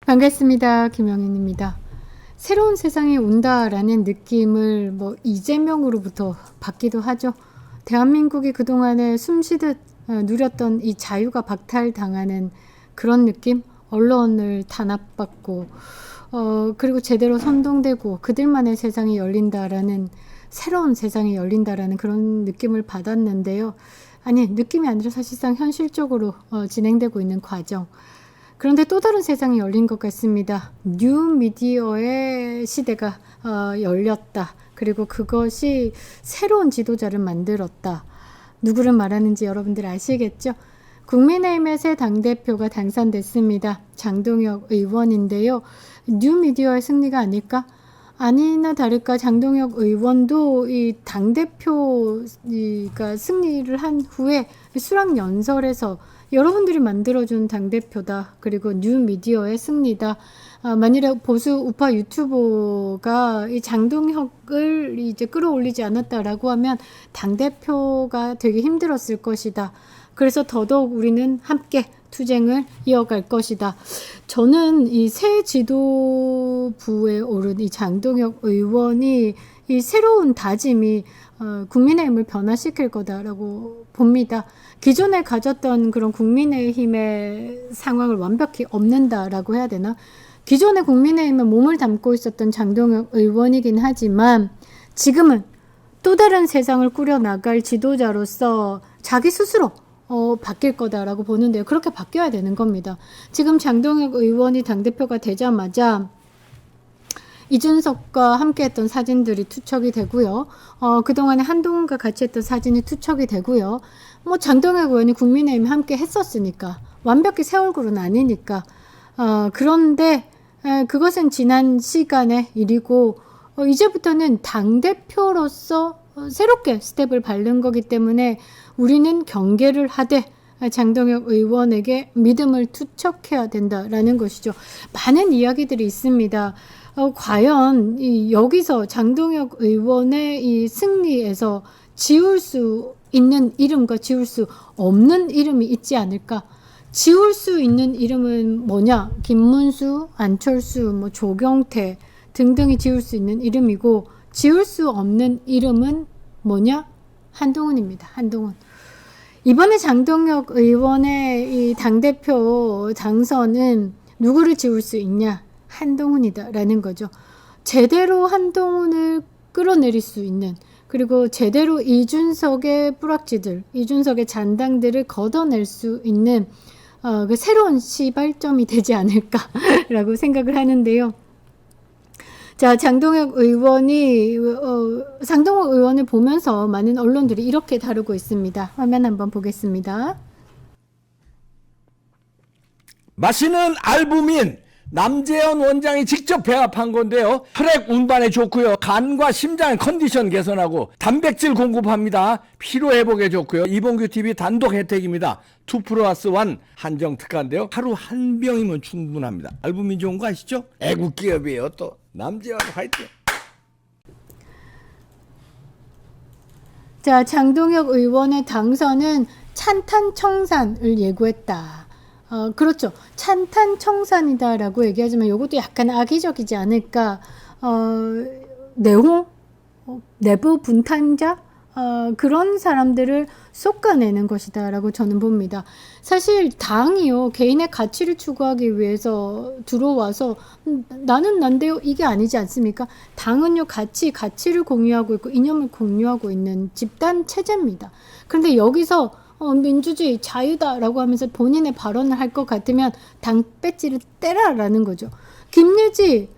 반갑습니다. 김영인입니다. 새로운 세상이 온다라는 느낌을 이재명으로부터 받기도 하죠. 대한민국이 그동안에 숨쉬듯 누렸던 이 자유가 박탈당하는 그런 느낌? 언론을 탄압받고 그리고 제대로 선동되고 그들만의 세상이 열린다라는, 새로운 세상이 열린다라는 그런 느낌을 받았는데요. 아니, 느낌이 아니라 사실상 현실적으로 진행되고 있는 과정. 그런데 또 다른 세상이 열린 것 같습니다. 뉴미디어의 시대가 열렸다. 그리고 그것이 새로운 지도자를 만들었다. 누구를 말하는지 여러분들 아시겠죠? 국민의힘의 새 당대표가 당선됐습니다. 장동혁 의원인데요. 뉴미디어의 승리가 아닐까? 아니나 다를까 장동혁 의원도 이 당대표가 승리를 한 후에 수락연설에서 여러분들이 만들어준 당대표다. 그리고 뉴미디어의 승리다. 만일에 보수 우파 유튜버가 이 장동혁을 이제 끌어올리지 않았다라고 하면 당대표가 되게 힘들었을 것이다. 그래서 더더욱 우리는 함께 투쟁을 이어갈 것이다. 저는 이 새 지도부에 오른 이 장동혁 의원이 이 새로운 다짐이 국민의힘을 변화시킬 거다라고 봅니다. 기존에 가졌던 그런 국민의힘의 상황을 완벽히 없는다라고 해야 되나? 기존에 국민의힘에 몸을 담고 있었던 장동혁 의원이긴 하지만 지금은 또 다른 세상을 꾸려나갈 지도자로서 자기 스스로 바뀔 거다라고 보는데요. 그렇게 바뀌어야 되는 겁니다. 지금 장동혁 의원이 당대표가 되자마자 이준석과 함께 했던 사진들이 투척이 되고요. 그동안에 한동훈과 같이 했던 사진이 투척이 되고요. 장동혁 의원이 국민의힘 함께 했었으니까 완벽히 새 얼굴은 아니니까. 그런데 그것은 지난 시간의 일이고 이제부터는 당대표로서 새롭게 스텝을 밟는 거기 때문에 우리는 경계를 하되 장동혁 의원에게 믿음을 투척해야 된다라는 것이죠. 많은 이야기들이 있습니다. 과연 여기서 장동혁 의원의 이 승리에서 지울 수 있는 이름과 지울 수 없는 이름이 있지 않을까? 지울 수 있는 이름은 뭐냐? 김문수, 안철수, 조경태 등등이 지울 수 있는 이름이고, 지울 수 없는 이름은 뭐냐? 한동훈입니다. 한동훈. 이번에 장동혁 의원의 이 당대표 당선은 누구를 지울 수 있냐? 한동훈이다 라는 거죠. 제대로 한동훈을 끌어내릴 수 있는, 그리고 제대로 이준석의 뿌락지들, 이준석의 잔당들을 걷어낼 수 있는 그 새로운 시발점이 되지 않을까라고 생각을 하는데요. 자, 장동혁 의원을 보면서 많은 언론들이 이렇게 다루고 있습니다. 화면 한번 보겠습니다. 마시는 알부민 남재현 원장이 직접 배합한 건데요. 혈액 운반에 좋고요. 간과 심장 컨디션 개선하고 단백질 공급합니다. 피로 회복에 좋고요. 이봉규 TV 단독 혜택입니다. 2+1 한정 특가인데요. 하루 한 병이면 충분합니다. 알부민 좋은 거 아시죠? 애국 기업이에요. 또 남재현 화이팅. 자, 장동혁 의원의 당선은 찬탄청산을 예고했다. 그렇죠. 찬탄청산이다라고 얘기하지만 이것도 약간 악의적이지 않을까. 내부 분탄자? 그런 사람들을 솎아내는 것이다 라고 저는 봅니다. 사실 당이요, 개인의 가치를 추구하기 위해서 들어와서 나는 난데요 이게 아니지 않습니까? 당은요, 가치를 공유하고 있고 이념을 공유하고 있는 집단 체제입니다. 그런데 여기서 민주주의 자유다라고 하면서 본인의 발언을 할 것 같으면 당 배지를 떼라라는 거죠. 김예지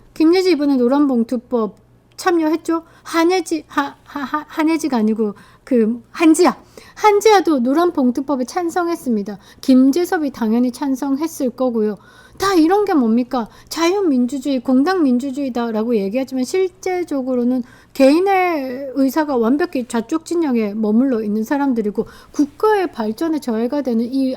이번에 노란봉투법 참여했죠? 한예지가 아니고 한지아도 노란봉투법에 찬성했습니다. 김재섭이 당연히 찬성했을 거고요. 다 이런 게 뭡니까? 자유민주주의, 공당민주주의다라고 얘기하지만 실제적으로는 개인의 의사가 완벽히 좌쪽 진영에 머물러 있는 사람들이고 국가의 발전에 저해가 되는 이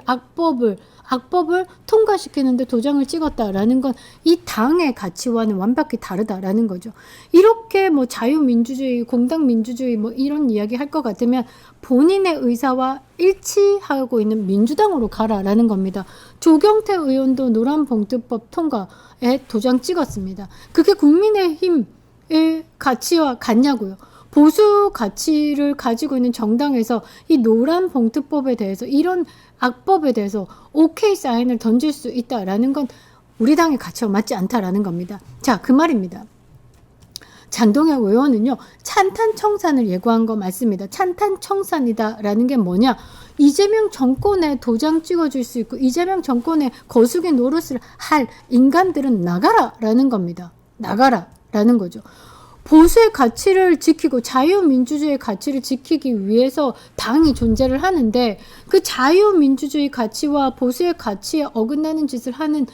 악법을 통과시키는데 도장을 찍었다라는 건 이 당의 가치와는 완벽히 다르다라는 거죠. 이렇게 뭐 자유민주주의, 공당민주주의 뭐 이런 이야기 할 것 같으면 본인의 의사와 일치하고 있는 민주당으로 가라라는 겁니다. 조경태 의원도 노란봉투법 통과에 도장 찍었습니다. 그게 국민의힘의 가치와 같냐고요. 보수 가치를 가지고 있는 정당에서 이 노란봉투법에 대해서, 이런 악법에 대해서 오케이 사인을 던질 수 있다라는 건 우리 당의 가치와 맞지 않다라는 겁니다. 자, 그 말입니다. 장동혁 의원은요, 찬탄 청산을 예고한 거 맞습니다. 찬탄 청산이다라는 게 뭐냐? 이재명 정권에 도장 찍어줄 수 있고 이재명 정권에 거수기 노릇을 할 인간들은 나가라라는 겁니다. 나가라라는 거죠. 보수의 가치를 지키고 자유민주주의의 가치를 지키기 위해서 당이 존재를 하는데, 그 자유민주주의 가치와 보수의 가치에 어긋나는 짓을 하는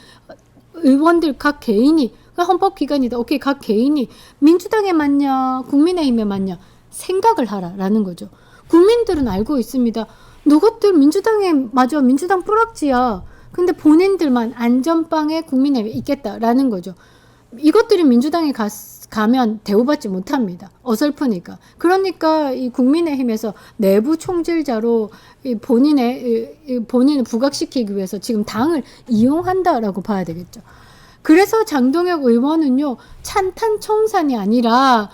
의원들 각 개인이, 헌법기관이다, 오케이, 각 개인이 민주당에 맞냐 국민의힘에 맞냐 생각을 하라라는 거죠. 국민들은 알고 있습니다. 너것들 민주당에 맞아, 민주당 뿌락지야. 근데 본인들만 안전빵에 국민의힘에 있겠다라는 거죠. 이것들이 민주당에 가면 대우받지 못합니다. 어설프니까. 그러니까 이 국민의힘에서 내부 총질자로 본인을 부각시키기 위해서 지금 당을 이용한다라고 봐야 되겠죠. 그래서 장동혁 의원은요, 찬탄 청산이 아니라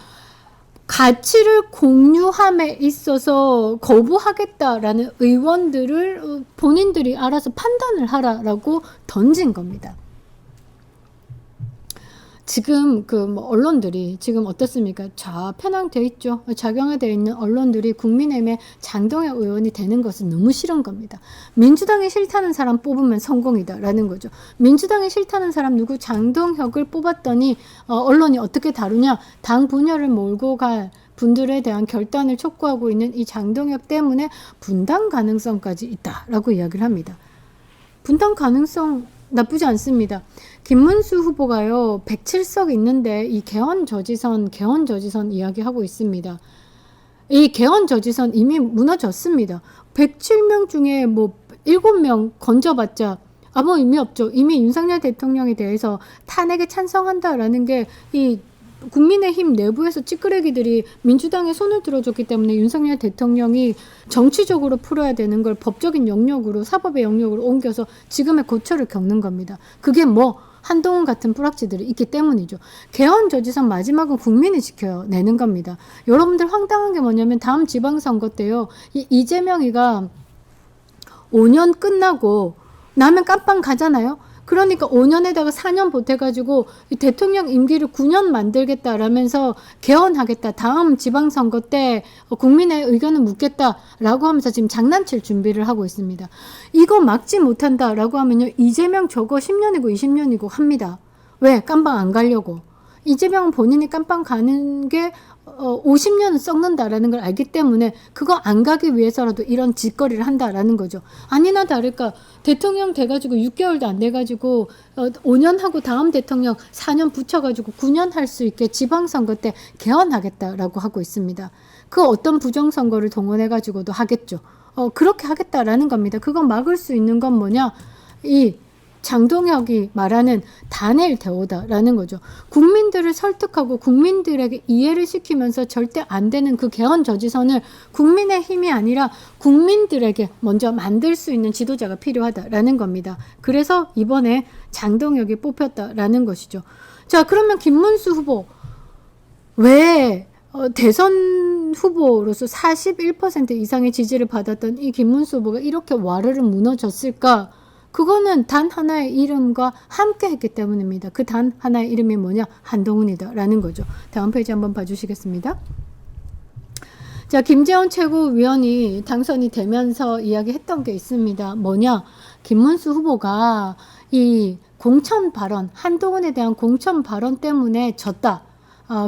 가치를 공유함에 있어서 거부하겠다라는 의원들을 본인들이 알아서 판단을 하라라고 던진 겁니다. 지금 언론들이 지금 어떻습니까? 좌편향되어 있죠. 작용화되어 있는 언론들이 국민의힘의 장동혁 의원이 되는 것은 너무 싫은 겁니다. 민주당이 싫다는 사람 뽑으면 성공이다라는 거죠. 민주당이 싫다는 사람 누구? 장동혁을 뽑았더니 언론이 어떻게 다루냐? 당 분열을 몰고 갈 분들에 대한 결단을 촉구하고 있는 이 장동혁 때문에 분당 가능성까지 있다라고 이야기를 합니다. 분당 가능성 나쁘지 않습니다. 김문수 후보가요, 107석 있는데 이 개헌저지선 이야기하고 있습니다. 이 개헌저지선 이미 무너졌습니다. 107명 중에 뭐 7명 건져봤자 아무 의미 없죠. 이미 윤석열 대통령에 대해서 탄핵에 찬성한다라는 게 이 국민의힘 내부에서 찌끄레기들이 민주당에 손을 들어줬기 때문에 윤석열 대통령이 정치적으로 풀어야 되는 걸 법적인 영역으로, 사법의 영역으로 옮겨서 지금의 고초를 겪는 겁니다. 그게 뭐 한동훈 같은 뿌락지들이 있기 때문이죠. 개헌저지선 마지막은 국민이 지켜내는 겁니다. 여러분들 황당한 게 뭐냐면 다음 지방선거 때요, 이재명이가 5년 끝나고 나면 깜빵 가잖아요. 그러니까 5년에다가 4년 보태가지고 대통령 임기를 9년 만들겠다라면서 개헌하겠다. 다음 지방선거 때 국민의 의견을 묻겠다라고 하면서 지금 장난칠 준비를 하고 있습니다. 이거 막지 못한다라고 하면요, 이재명 저거 10년이고 20년이고 합니다. 왜? 깜빵 안 가려고. 이재명은 본인이 깜빵 가는 게 50년은 썩는다라는 걸 알기 때문에 그거 안 가기 위해서라도 이런 짓거리를 한다라는 거죠. 아니나 다를까 대통령 돼가지고 6개월도 안 돼가지고 5년 하고 다음 대통령 4년 붙여가지고 9년 할 수 있게 지방선거 때 개헌하겠다라고 하고 있습니다. 그 어떤 부정선거를 동원해가지고도 하겠죠. 그렇게 하겠다라는 겁니다. 그거 막을 수 있는 건 뭐냐? 이 장동혁이 말하는 단일 대오다라는 거죠. 국민들을 설득하고 국민들에게 이해를 시키면서 절대 안 되는 그 개헌저지선을 국민의 힘이 아니라 국민들에게 먼저 만들 수 있는 지도자가 필요하다라는 겁니다. 그래서 이번에 장동혁이 뽑혔다라는 것이죠. 자, 그러면 김문수 후보 왜 대선 후보로서 41% 이상의 지지를 받았던 이 김문수 후보가 이렇게 와르르 무너졌을까? 그거는 단 하나의 이름과 함께 했기 때문입니다. 그 단 하나의 이름이 뭐냐? 한동훈이다라는 거죠. 다음 페이지 한번 봐주시겠습니다. 자, 김재원 최고위원이 당선이 되면서 이야기했던 게 있습니다. 뭐냐? 김문수 후보가 이 공천 발언, 한동훈에 대한 공천 발언 때문에 졌다.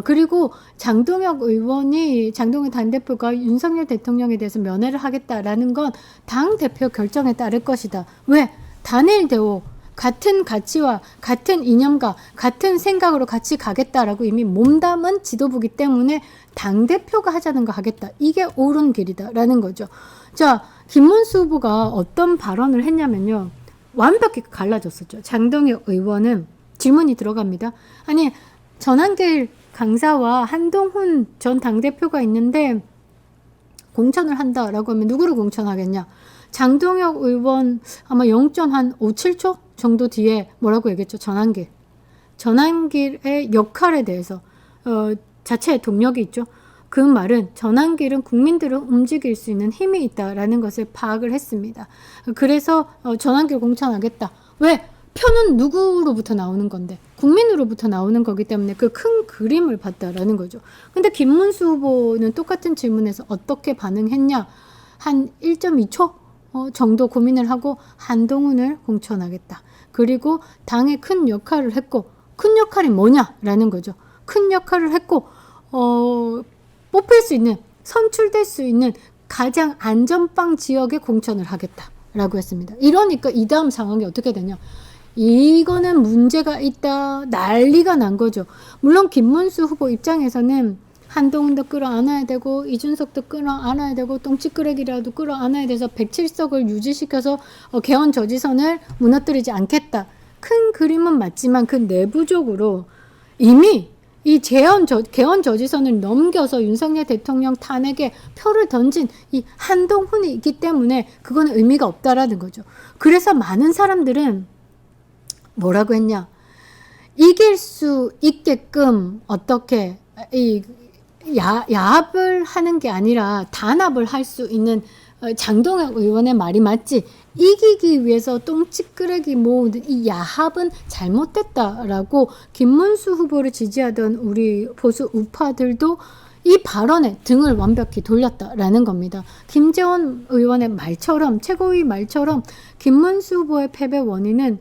그리고 장동혁 당대표가 윤석열 대통령에 대해서 면회를 하겠다라는 건 당대표 결정에 따를 것이다. 왜? 단일 대오, 같은 가치와 같은 이념과 같은 생각으로 같이 가겠다라고 이미 몸담은 지도부기 때문에 당대표가 하자는 거 하겠다. 이게 옳은 길이다라는 거죠. 자, 김문수 후보가 어떤 발언을 했냐면요. 완벽히 갈라졌었죠. 장동혁 의원은 질문이 들어갑니다. 아니, 전한길 강사와 한동훈 전 당대표가 있는데 공천을 한다라고 하면 누구를 공천하겠냐? 장동혁 의원 아마 0.57초 정도 뒤에 뭐라고 얘기했죠? 전한길의 역할에 대해서 자체의 동력이 있죠. 그 말은 전한길은 국민들을 움직일 수 있는 힘이 있다라는 것을 파악을 했습니다. 그래서 전한길 공천하겠다. 왜? 표는 누구로부터 나오는 건데? 국민으로부터 나오는 거기 때문에 그 큰 그림을 봤다라는 거죠. 근데 김문수 후보는 똑같은 질문에서 어떻게 반응했냐? 한 1.2초 정도 고민을 하고 한동훈을 공천하겠다. 그리고 당에 큰 역할을 했고, 큰 역할이 뭐냐라는 거죠. 큰 역할을 했고 뽑힐 수 있는, 선출될 수 있는 가장 안전빵 지역에 공천을 하겠다라고 했습니다. 이러니까 이 다음 상황이 어떻게 되냐? 이거는 문제가 있다, 난리가 난 거죠. 물론 김문수 후보 입장에서는 한동훈도 끌어안아야 되고 이준석도 끌어안아야 되고 똥찌끄레기라도 끌어안아야 돼서 107석을 유지시켜서 개헌 저지선을 무너뜨리지 않겠다. 큰 그림은 맞지만 그 내부적으로 이미 이 개헌 저지선을 넘겨서 윤석열 대통령 탄핵에 표를 던진 이 한동훈이 있기 때문에 그건 의미가 없다라는 거죠. 그래서 많은 사람들은 뭐라고 했냐? 이길 수 있게끔 어떻게 야합을 하는 게 아니라 단합을 할 수 있는 장동혁 의원의 말이 맞지. 이기기 위해서 똥찌끄레기 모으는 이 야합은 잘못됐다라고 김문수 후보를 지지하던 우리 보수 우파들도 이 발언에 등을 완벽히 돌렸다라는 겁니다. 김재원 의원의 말처럼, 최고위 말처럼 김문수 후보의 패배 원인은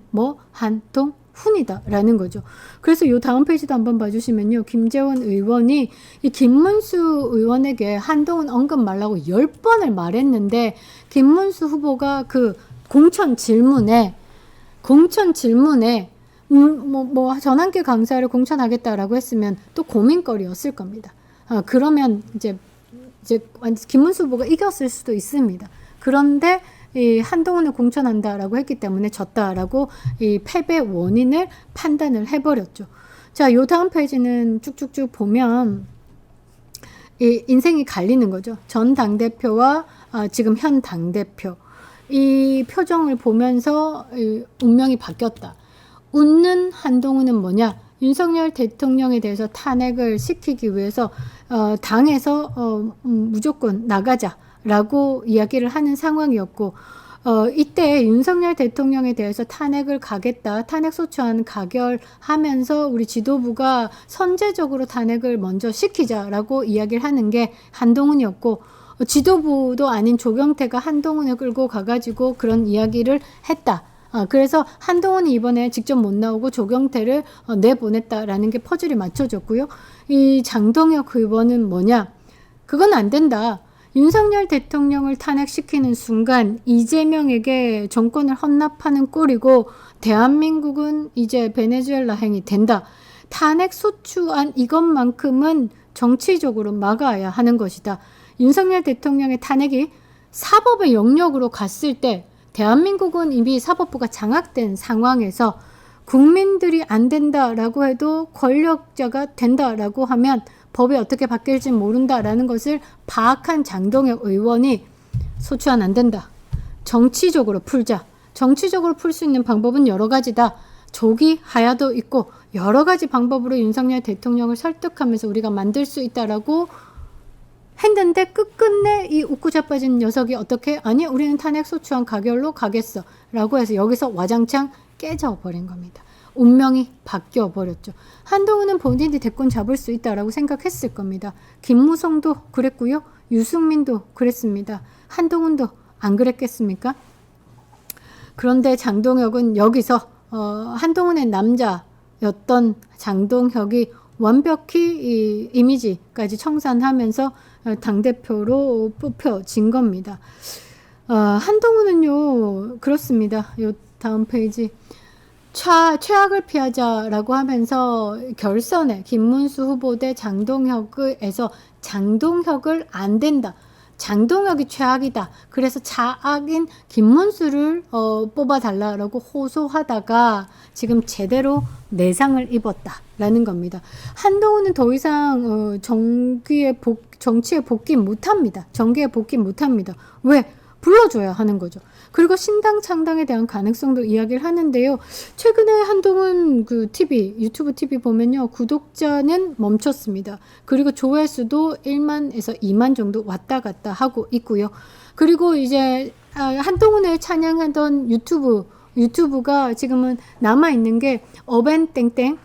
한동훈이다라는 거죠. 그래서 요 다음 페이지도 한번 봐주시면요. 김재원 의원이 이 김문수 의원에게 한동훈 언급 말라고 10번을 말했는데 김문수 후보가 그 공천 질문에 전한길 강사를 공천하겠다라고 했으면 또 고민거리였을 겁니다. 그러면 이제 김문수 후보가 이겼을 수도 있습니다. 그런데 이 한동훈을 공천한다라고 했기 때문에 졌다라고 이 패배 원인을 판단을 해버렸죠. 자, 요 다음 페이지는 쭉쭉쭉 보면 이 인생이 갈리는 거죠. 전 당대표와 지금 현 당대표. 이 표정을 보면서 운명이 바뀌었다. 웃는 한동훈은 뭐냐? 윤석열 대통령에 대해서 탄핵을 시키기 위해서 당에서 무조건 나가자라고 이야기를 하는 상황이었고 이때 윤석열 대통령에 대해서 탄핵을 가겠다, 탄핵소추안 가결하면서 우리 지도부가 선제적으로 탄핵을 먼저 시키자라고 이야기를 하는 게 한동훈이었고 지도부도 아닌 조경태가 한동훈을 끌고 가가지고 그런 이야기를 했다. 그래서 한동훈이 이번에 직접 못 나오고 조경태를 내보냈다라는 게 퍼즐이 맞춰졌고요. 이 장동혁 의원은 뭐냐? 그건 안 된다. 윤석열 대통령을 탄핵시키는 순간 이재명에게 정권을 헌납하는 꼴이고 대한민국은 이제 베네수엘라행이 된다. 탄핵소추안 이것만큼은 정치적으로 막아야 하는 것이다. 윤석열 대통령의 탄핵이 사법의 영역으로 갔을 때 대한민국은 이미 사법부가 장악된 상황에서 국민들이 안 된다라고 해도 권력자가 된다라고 하면 법이 어떻게 바뀔지 모른다라는 것을 파악한 장동혁 의원이 소추안 안 된다. 정치적으로 풀자. 정치적으로 풀 수 있는 방법은 여러 가지다. 조기 하야도 있고 여러 가지 방법으로 윤석열 대통령을 설득하면서 우리가 만들 수 있다라고 했는데 끝끝내 이 웃고 자빠진 녀석이 어떻게 아니 우리는 탄핵소추안 가결로 가겠어 라고 해서 여기서 와장창 깨져버린 겁니다. 운명이 바뀌어버렸죠. 한동훈은 본인이 대권 잡을 수 있다라고 생각했을 겁니다. 김무성도 그랬고요. 유승민도 그랬습니다. 한동훈도 안 그랬겠습니까? 그런데 장동혁은 여기서 한동훈의 남자였던 장동혁이 완벽히 이 이미지까지 청산하면서 당대표로 뽑혀진 겁니다. 한동훈은요, 그렇습니다. 요 다음 페이지. 최악을 피하자라고 하면서 결선에 김문수 후보 대 장동혁에서 장동혁을 안 된다. 장동혁이 최악이다. 그래서 차악인 김문수를 뽑아달라라고 호소하다가 지금 제대로 내상을 입었다라는 겁니다. 한동훈은 더 이상 정치에 복귀 못합니다. 정계에 복귀 못합니다. 왜? 불러줘야 하는 거죠. 그리고 신당 창당에 대한 가능성도 이야기를 하는데요. 최근에 한동훈 유튜브 TV 보면요. 구독자는 멈췄습니다. 그리고 조회수도 1만에서 2만 정도 왔다 갔다 하고 있고요. 그리고 이제 한동훈을 찬양하던 유튜브가 지금은 남아있는 게 어벤땡땡,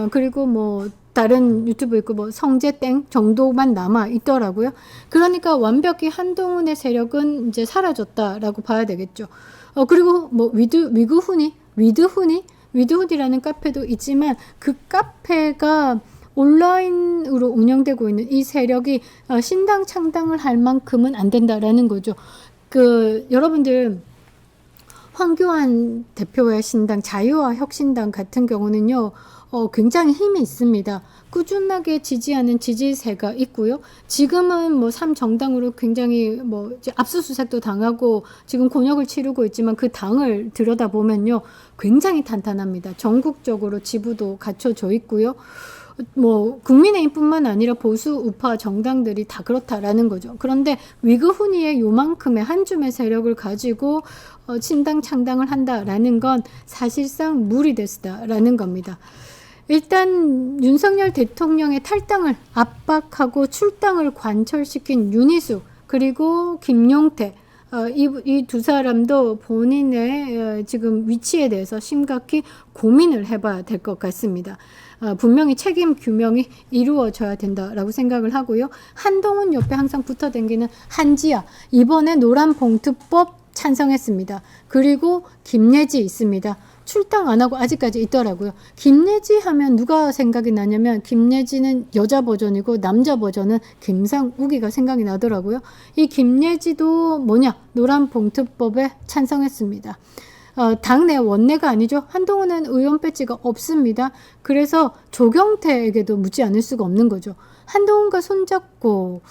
그리고 뭐 다른 유튜브 있고 뭐 성재땡 정도만 남아 있더라고요. 그러니까 완벽히 한동훈의 세력은 이제 사라졌다라고 봐야 되겠죠. 그리고 뭐 위드훈이라는 카페도 있지만 그 카페가 온라인으로 운영되고 있는 이 세력이 신당 창당을 할 만큼은 안 된다라는 거죠. 여러분들 황교안 대표의 신당 자유와 혁신당 같은 경우는요. 굉장히 힘이 있습니다. 꾸준하게 지지하는 지지세가 있고요. 지금은 뭐 3정당으로 굉장히 뭐 이제 압수수색도 당하고 지금 곤욕을 치르고 있지만 그 당을 들여다보면요. 굉장히 탄탄합니다. 전국적으로 지부도 갖춰져 있고요. 뭐 국민의힘뿐만 아니라 보수 우파 정당들이 다 그렇다라는 거죠. 그런데 위그훈이의 요만큼의 한 줌의 세력을 가지고 신당 창당을 한다라는 건 사실상 무리됐다라는 겁니다. 일단 윤석열 대통령의 탈당을 압박하고 출당을 관철시킨 윤희숙 그리고 김용태 이 두 사람도 본인의 지금 위치에 대해서 심각히 고민을 해봐야 될 것 같습니다. 분명히 책임 규명이 이루어져야 된다라고 생각을 하고요. 한동훈 옆에 항상 붙어 다니는 한지아 이번에 노란봉투법 찬성했습니다. 그리고 김예지 있습니다. 출당 안 하고 아직까지 있더라고요. 김예지 하면 누가 생각이 나냐면 김예지는 여자 버전이고 남자 버전은 김상욱이가 생각이 나더라고요. 이 김예지도 노란봉투법에 찬성했습니다. 당내 원내가 아니죠. 한동훈은 의원 배지가 없습니다. 그래서 조경태에게도 묻지 않을 수가 없는 거죠. 한동훈과 손잡고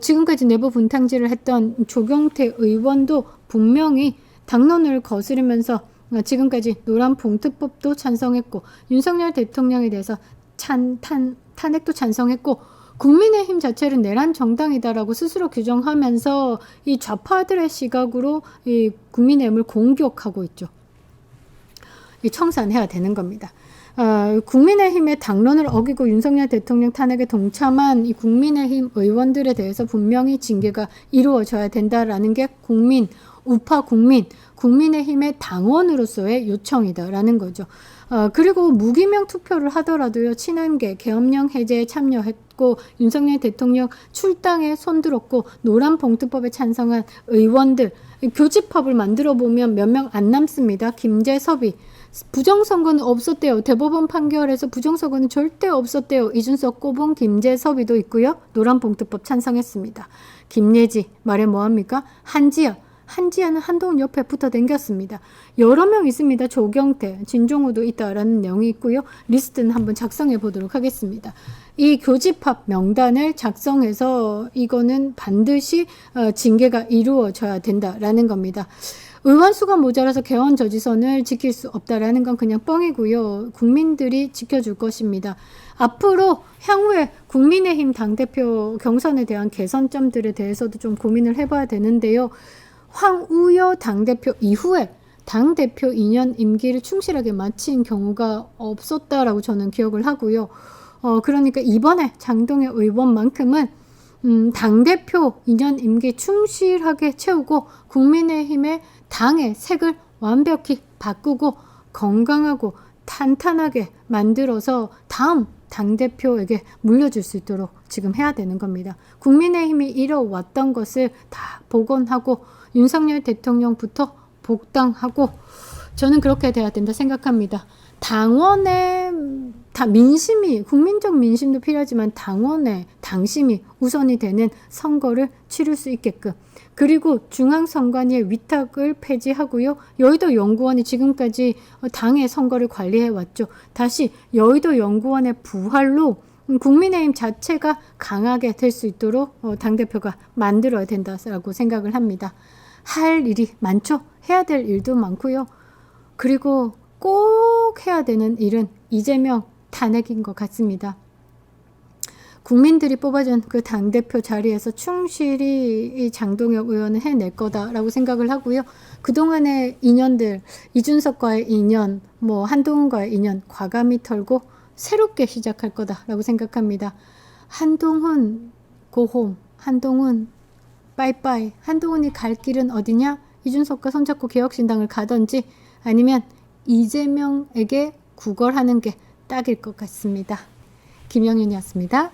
지금까지 내부 분탕질을 했던 조경태 의원도 분명히 당론을 거스르면서 지금까지 노란봉투법도 찬성했고 윤석열 대통령에 대해서 탄핵도 찬성했고 국민의힘 자체를 내란 정당이다라고 스스로 규정하면서 이 좌파들의 시각으로 이 국민의힘을 공격하고 있죠. 이 청산해야 되는 겁니다. 국민의힘의 당론을 어기고 윤석열 대통령 탄핵에 동참한 이 국민의힘 의원들에 대해서 분명히 징계가 이루어져야 된다라는 게 국민의힘의 당원으로서의 요청이다라는 거죠. 그리고 무기명 투표를 하더라도요. 친한계 계엄령 해제에 참여했고 윤석열 대통령 출당에 손들었고 노란봉투법에 찬성한 의원들 교집합을 만들어 보면 몇 명 안 남습니다. 김재섭이 부정선거는 없었대요. 대법원 판결에서 부정선거는 절대 없었대요. 이준석, 꼬봉, 김재섭이도 있고요. 노란봉투법 찬성했습니다. 김예지 말해 뭐합니까? 한지아는 한동훈 옆에 붙어 댕겼습니다. 여러 명 있습니다. 조경태, 진종우도 있다라는 내용이 있고요. 리스트는 한번 작성해 보도록 하겠습니다. 이 교집합 명단을 작성해서 이거는 반드시 징계가 이루어져야 된다라는 겁니다. 의원수가 모자라서 개헌 저지선을 지킬 수 없다라는 건 그냥 뻥이고요. 국민들이 지켜줄 것입니다. 앞으로 향후에 국민의힘 당대표 경선에 대한 개선점들에 대해서도 좀 고민을 해봐야 되는데요. 황우여 당대표 이후에 당대표 2년 임기를 충실하게 마친 경우가 없었다라고 저는 기억을 하고요. 그러니까 이번에 장동혁 의원만큼은 당대표 2년 임기 충실하게 채우고 국민의힘의 당의 색을 완벽히 바꾸고 건강하고 탄탄하게 만들어서 다음 당대표에게 물려줄 수 있도록 지금 해야 되는 겁니다. 국민의힘이 이뤄왔던 것을 다 복원하고 윤석열 대통령부터 복당하고 저는 그렇게 돼야 된다 생각합니다. 당원의 국민적 민심도 필요하지만 당원의 당심이 우선이 되는 선거를 치를 수 있게끔 그리고 중앙선관위의 위탁을 폐지하고요. 여의도 연구원이 지금까지 당의 선거를 관리해왔죠. 다시 여의도 연구원의 부활로 국민의힘 자체가 강하게 될 수 있도록 당대표가 만들어야 된다고 생각을 합니다. 할 일이 많죠. 해야 될 일도 많고요. 그리고 꼭 해야 되는 일은 이재명 탄핵인 것 같습니다. 국민들이 뽑아준 그 당대표 자리에서 충실히 이 장동혁 의원은 해낼 거다라고 생각을 하고요. 그동안의 인연들, 이준석과의 인연, 뭐 한동훈과의 인연 과감히 털고 새롭게 시작할 거다라고 생각합니다. 한동훈 고홈, 한동훈 빠이빠이, 한동훈이 갈 길은 어디냐? 이준석과 손잡고 개혁신당을 가든지 아니면 이재명에게 구걸하는 게 딱일 것 같습니다. 김영윤이었습니다.